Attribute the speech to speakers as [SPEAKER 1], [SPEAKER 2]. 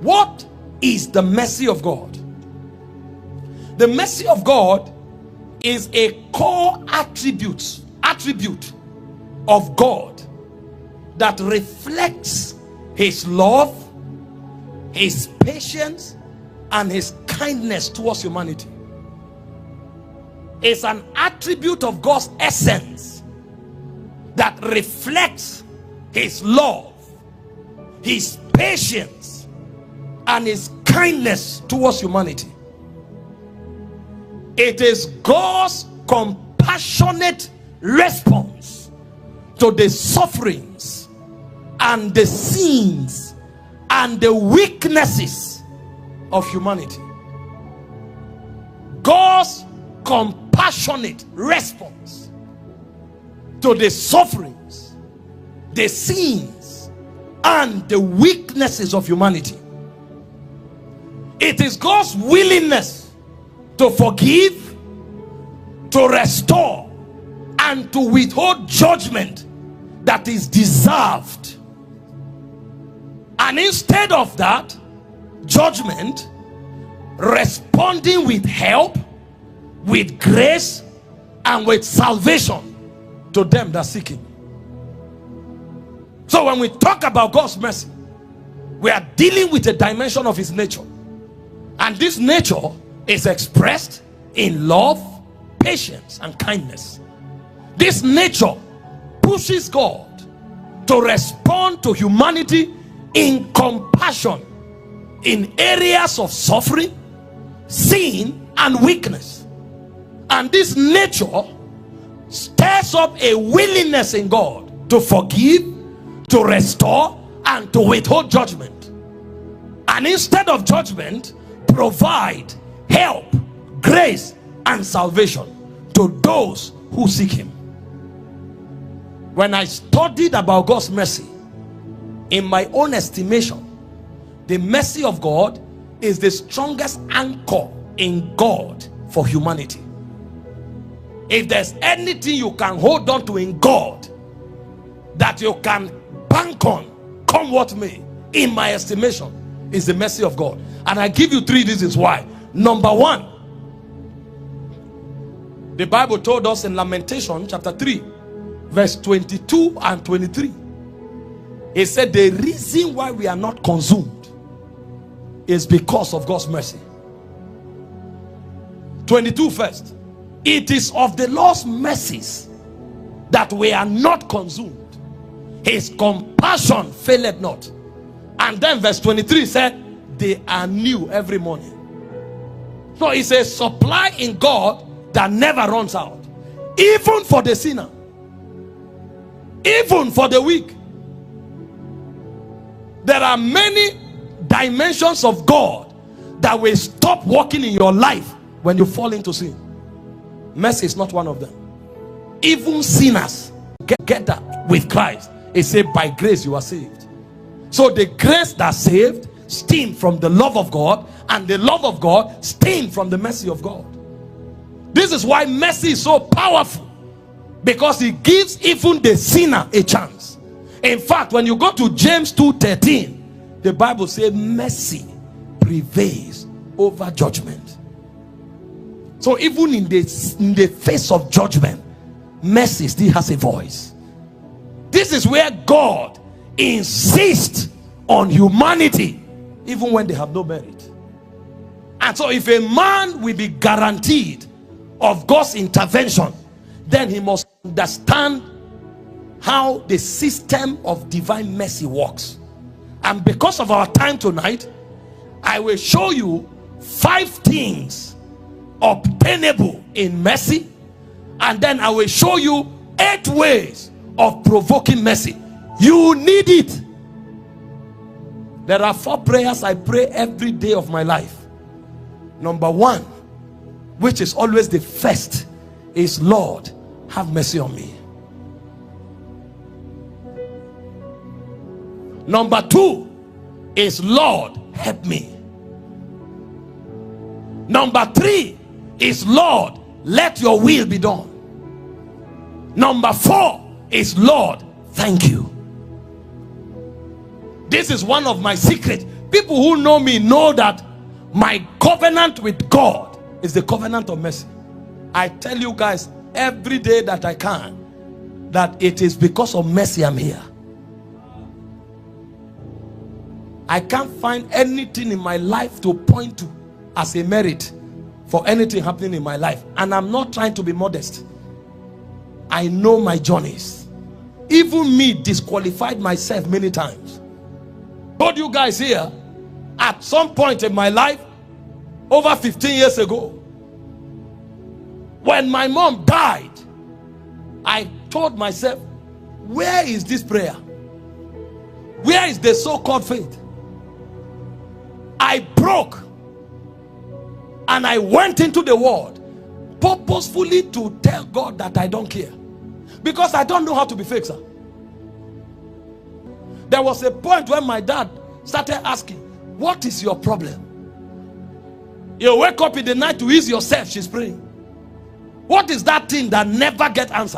[SPEAKER 1] What is the mercy of God? The mercy of God is a core attribute of God that reflects his love, his patience, and his kindness towards humanity. It's an attribute of God's essence that reflects his love, his patience, and his kindness towards humanity. It is God's compassionate response to the sufferings and the sins and the weaknesses of humanity. God's compassionate response to the sufferings, the sins, and the weaknesses of humanity. It is God's willingness to forgive, to restore, and to withhold judgment that is deserved. And instead of that judgment, responding with help, with grace, and with salvation to them that seek him. So when we talk about God's mercy, we are dealing with a dimension of his nature. And this nature is expressed in love, patience, and kindness. This nature pushes God to respond to humanity in compassion in areas of suffering, sin, and weakness. And this nature stirs up a willingness in God to forgive, to restore, and to withhold judgment. And instead of judgment, provide help, grace, and salvation to those who seek him. When I studied about God's mercy, in my own estimation, the mercy of God is the strongest anchor in God for humanity. If there's anything you can hold on to in God that you can bank on, come what may, in my estimation, is the mercy of God. And I give you 3 reasons why. Number 1, the Bible told us in Lamentation chapter 3 verse 22 and 23. It said the reason why we are not consumed is because of God's mercy. 22 first. It is of the Lord's mercies that we are not consumed. His compassion faileth not. And then verse 23 said they are new every morning. So it's a supply in God that never runs out, even for the sinner, even for the weak. There are many dimensions of God that will stop working in your life when you fall into sin. Mercy is not one of them. Even sinners get that with Christ. It said by grace you are saved. So the grace that saved stemmed from the love of God, and the love of God stemmed from the mercy of God. This is why mercy is so powerful, because it gives even the sinner a chance. In fact, when you go to James 2:13, the Bible says mercy prevails over judgment. So even in the face of judgment, mercy still has a voice. This is where God insists on humanity even when they have no merit. And so if a man will be guaranteed of God's intervention, then he must understand how the system of divine mercy works. And because of our time tonight, I will show you 5 things obtainable in mercy, and then I will show you 8 ways of provoking mercy. You need it. There are 4 prayers I pray every day of my life. Number 1, which is always the first, is Lord, have mercy on me. Number 2 is Lord, help me. Number 3 is Lord, let your will be done. Number 4 is Lord, thank you. This is one of my secrets. people who know me know that my covenant with God is the covenant of mercy. I tell you guys every day that I can that it is because of mercy I'm here. I can't find anything in my life to point to as a merit for anything happening in my life. And I'm not trying to be modest. I know my journeys. Even me disqualified myself many times. Told you guys here, at some point in my life, over 15 years ago, when my mom died, I told myself, where is this prayer? Where is the so-called faith? I broke and I went into the world purposefully to tell God that I don't care, because I don't know how to be fake, sir. There was a point when my dad started asking, what is your problem? You wake up in the night to ease yourself, she's praying. What is that thing that never gets answered?